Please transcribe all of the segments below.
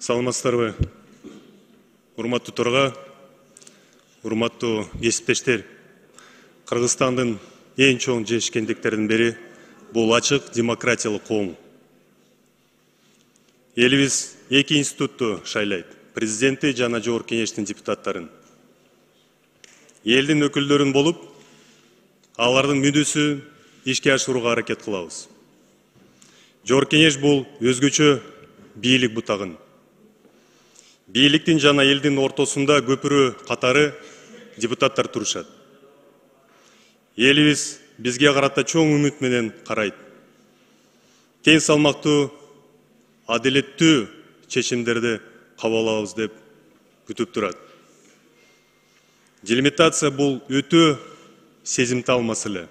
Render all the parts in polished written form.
Саламатсыздарбы? Урматтуу төрага, урматтуу кесиптештер. Кыргызстандын эң чоң жетишкендиктеринин бири бул ачык демократиялык коом. Элибиз эки институтту шайлайт: президенти жана жогорку кеңештин депутаттарын. Элдин өкүлдөрүн болуп, алардын мүдүсүн ишке ашырууга аракет кылабыз. Жогорку кеңеш бул өзгөчө бийлик бутагын. Бийликтин жана элдин ортосунда көпүрө катары депутаттар турушат. Элибиз бизге карата чоң үмүт менен карайт. Тең салмактуу, адилеттүү чечимдерди кабыл алабыз деп күтүп турат. Делимитация бул өтө сезимтал маселе.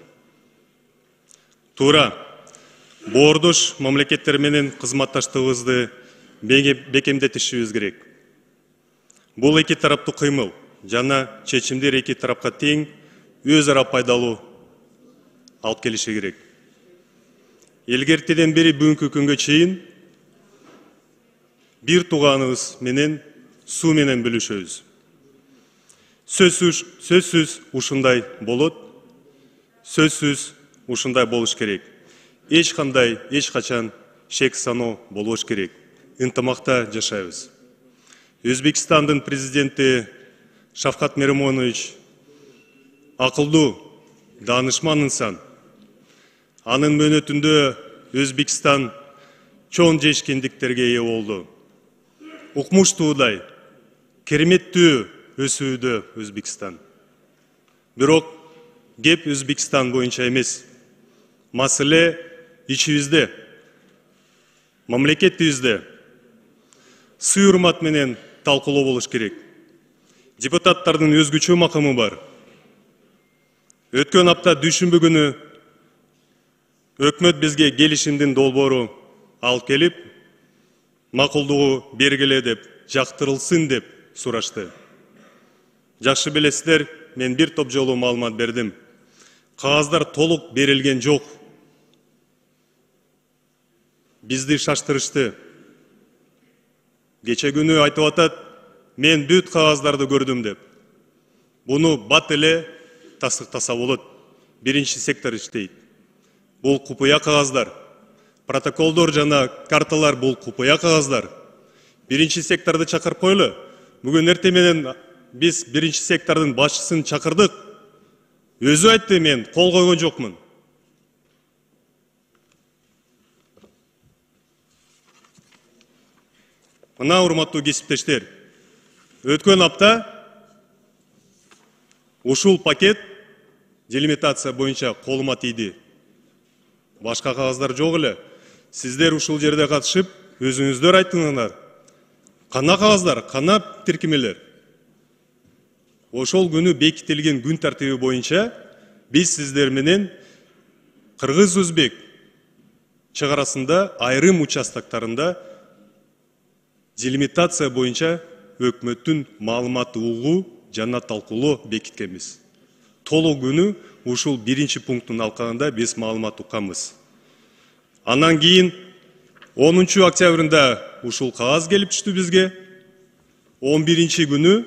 Туура, боордош мамлекеттер менен кызматташтыгыбызды бекемдетишибиз керек. Бул эки тараптуу кыймыл жана чечимдер эки тарапка тең өз ара пайдалуу алып келиши керек. Илгертеден бери бүгүнкү күнгө чейин бир тууганыбыз менен суу менен бөлүшөбүз. Сөзсүз ушундай болот, сөзсүз ушундай болуш керек. Эч качан шек саноо болбош керек. Ынтымакта жашайбыз. Өзбекстандын президенти Шавкат Миромонович акылдуу, данышман инсан. Анын мөөнөтүндө Өзбекстан чоң жетишкендиктерге ээ болду. Укмуштуудай, кереметтүү өсүүдө Өзбекстан. Бирок кеп Өзбекстан боюнча эмес. Маселе ичибизде, мамлекетибизде. Сый-урмат менен талкуулоо болуш керек. Депутаттардын өзгөчө макамы бар. Өткөн апта дүйшөмбү күнү өкмөт бизге келишимдин долбоору алып келип, макулдугу бергиле деп, жактырылсын деп сурашты. Жакшы билесиздер, мен бир топ жолу маалымат бердим. Кагаздар толук берилген жок. Бизди шаштырышты. Кече күнү айтып атат, мен бүт кагаздарды көрдүм деп. Буну бат эле тастыктаса болот. Биринчи сектор иштейт. Бул купуя кагаздар. Протоколдор жана карталар бул купуя кагаздар. Биринчи секторду чакырып койлу. Бүгүн эртең менен биз биринчи сектордун башчысын чакырдык. Өзү айтты, мен кол койгон жокмун. Мына урматтуу кесиптештер, өткөн апта ушул пакет делимитация боюнча колума тийди. Башка кагаздар жок эле. Сиздер ушул жерде катышып, өзүңүздөр айттыңыздар. Кана кагаздар, кана тиркемелер. Ошол күнү бекитилген күн тартиби боюнча биз сиздер менен кыргыз-өзбек чыгарасында айрым участоктарында делимитация боюнча өкмөттүн маалымат угуу жана талкуулоо бекиткенбиз. Толук күнү ушул биринчи пункттун алкагында биз маалымат укканбыз. Анан кийин 10 октябрында ушул кагаз келип түштү бизге. 11 күнү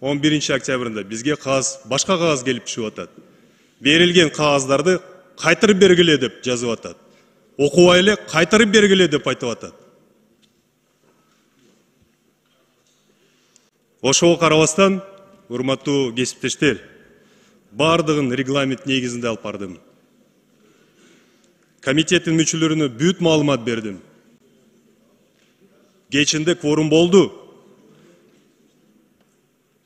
11 октябрында бизге башка кагаз келип түшүп атат. Берилген кагаздарды кайтарып бергиле деп жазып атат. Окубай эле кайтарып бергиле деп айтып атат. Ошого карабастан, урматтуу кесиптештер, бардыгын регламент негизинде алып бардым. Комитеттин мүчөлөрүнө бүт маалымат бердим. Кечинде кворум болду.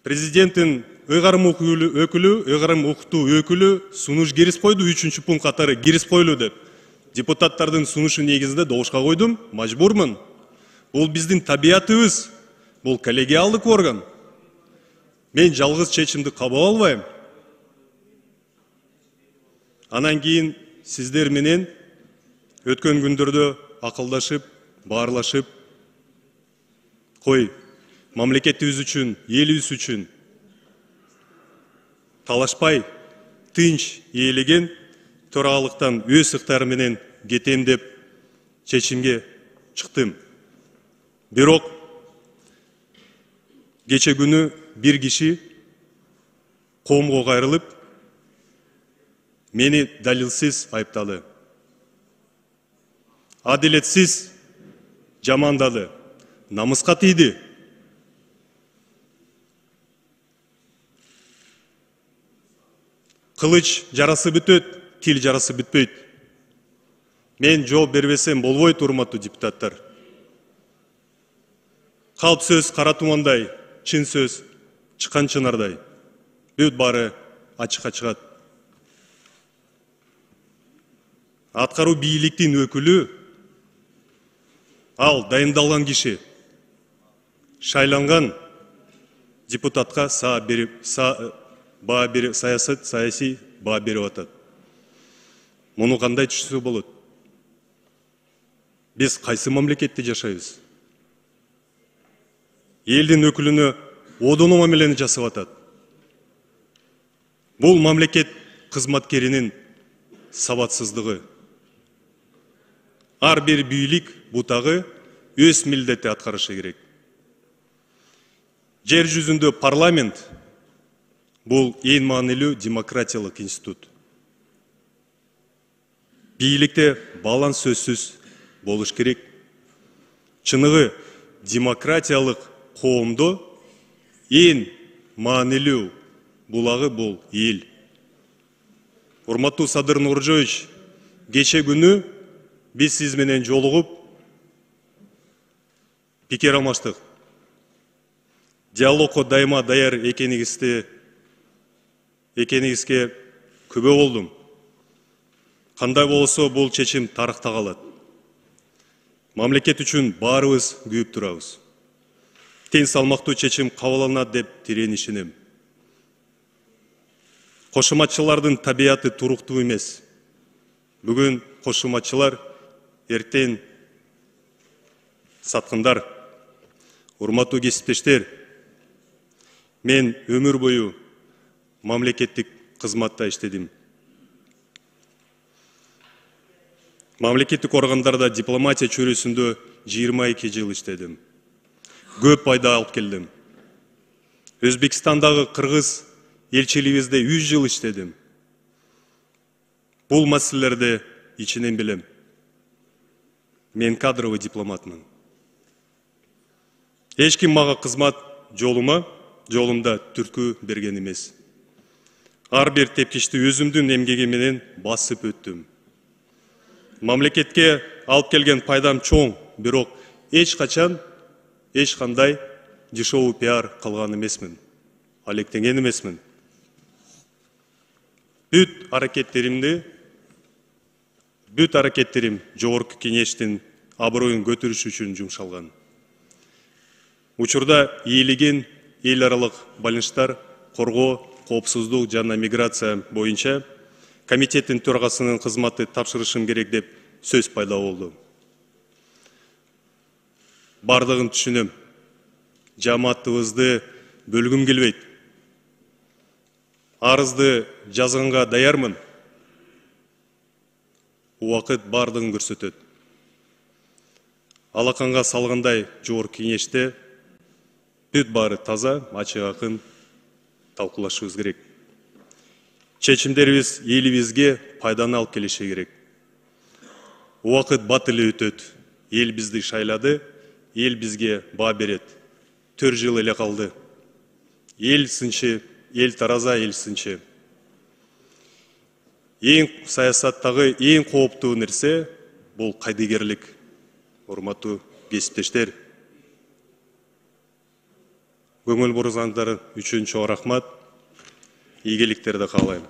Президенттин ыйгарым укуктуу өкүлү сунуш кирип койду, 3 пункт катары кирип койлу деп. Депутаттардын сунушу негизинде добушка койдум, мажбурмун. Бул биздин табиятыбыз. Бул коллегиалдык орган. Мен жалгыз чечимди кабыл албайм. Анан кийин сиздер менен өткөн күндөрдө акылдашып, баарлашып, мамлекетибиз үчүн, элибиз үчүн талашпай, тынч ээлеген төрагалыктан өз ыктыяры менен кетем деп чечимге чыктым. Бирок Geçe günü bir kişi коомго кайрылып, meni dalilsiz ayıptalı. Adaletsiz jamandalı. Намыска тийди. Кылыч жарасы бүтөт, тил жарасы бүтпөйт. Мен жооп бербесем болбойт, урматтуу депутаттар. Калп сөз кара тумандай, чын сөз чыккан чынардай. Бүт бары ачыкка чыгат. Аткаруу бийликтин өкүлү ал дайындалган киши шайланган депутатка саясий баа берип атат. Муну кандай түшүнсө болот? Биз кайсы мамлекетте жашайбыз? Элдин өкүлүнө одону мамилени жасап атат. Бул мамлекет кызматкеринин сабатсыздыгы. Ар бир бийлик бутагы өз милдетти аткарышы керек. Жер жүзүндө парламент бул эң маанилүү демократиялык институт. Бийликте баланс сөзсүз болуш керек. Чыныгы демократиялык коомдо эң маанилүү булагы бул эл. Урматтуу Садыр Нуржоевич, кече күнү биз сиз менен жолугуп пикир алмаштык. Диалогко дайыма даяр экенигизге күбө болдум. Кандай болсо бул чечим тарыхта калат. Мамлекет үчүн баарыбыз күйүп турабыз. Тең салмактуу чечим кабыл алынат деп тирен ишенем. Кошуматчылардын табияты туруктуу эмес. Бүгүн кошуматчылар, эртең саткындар. Урматтуу кесиптештер, мен өмүр бою мамлекеттик кызматта иштедим. Мамлекеттик органдарда дипломатия чөйрөсүндө 22 жыл иштедим. Көп пайда алып келдим. Өзбекстандагы кыргыз элчилигибизде 100 жыл иштедим. Бул маселелерди ичинен билем. Мен кадровый дипломатмын. Эч ким мага кызмат жолумда түрткү берген эмес. Ар бир тепкичти өзүмдүн эмгеги менен басып өттүм. Мамлекетке алып келген пайдам чоң, бирок эч кандай дешевый пиар кылган эмесмин. Алектенген эмесмин. Бүт аракеттерим жогорку кеңештин аброюн көтөрүш үчүн жумшалган. Учурда ээлеген эл аралык байланыштар коргоо, коопсуздук жана миграция боюнча комитеттин төрагасынын кызматы тапшырышым керек деп сөз пайда болду. Бардыгын түшүнөм. Жамаатыбызды бөлгүм келбейт. Арызды жазганга даярмын. Убакыт бардыгын көрсөтөт. Алаканга салгандай жогорку кеңеште бүт баары таза, ачык акын талкуулашыбыз керек. Чечимдерибиз элибизге пайданы алып келиши керек. Убакыт бат эле өтөт. Эл бизди шайлады, эл бизге баа берет. 4 жыл эле калды. Эл сынчы, эл тараза, эл сынчы. Эң саясаттагы эң кооптуу нерсе бул кайдыгерлик. Урматтуу кесиптештер, көңүл бургандар үчүн чоң рахмат. Ийгиликтерди каалайм.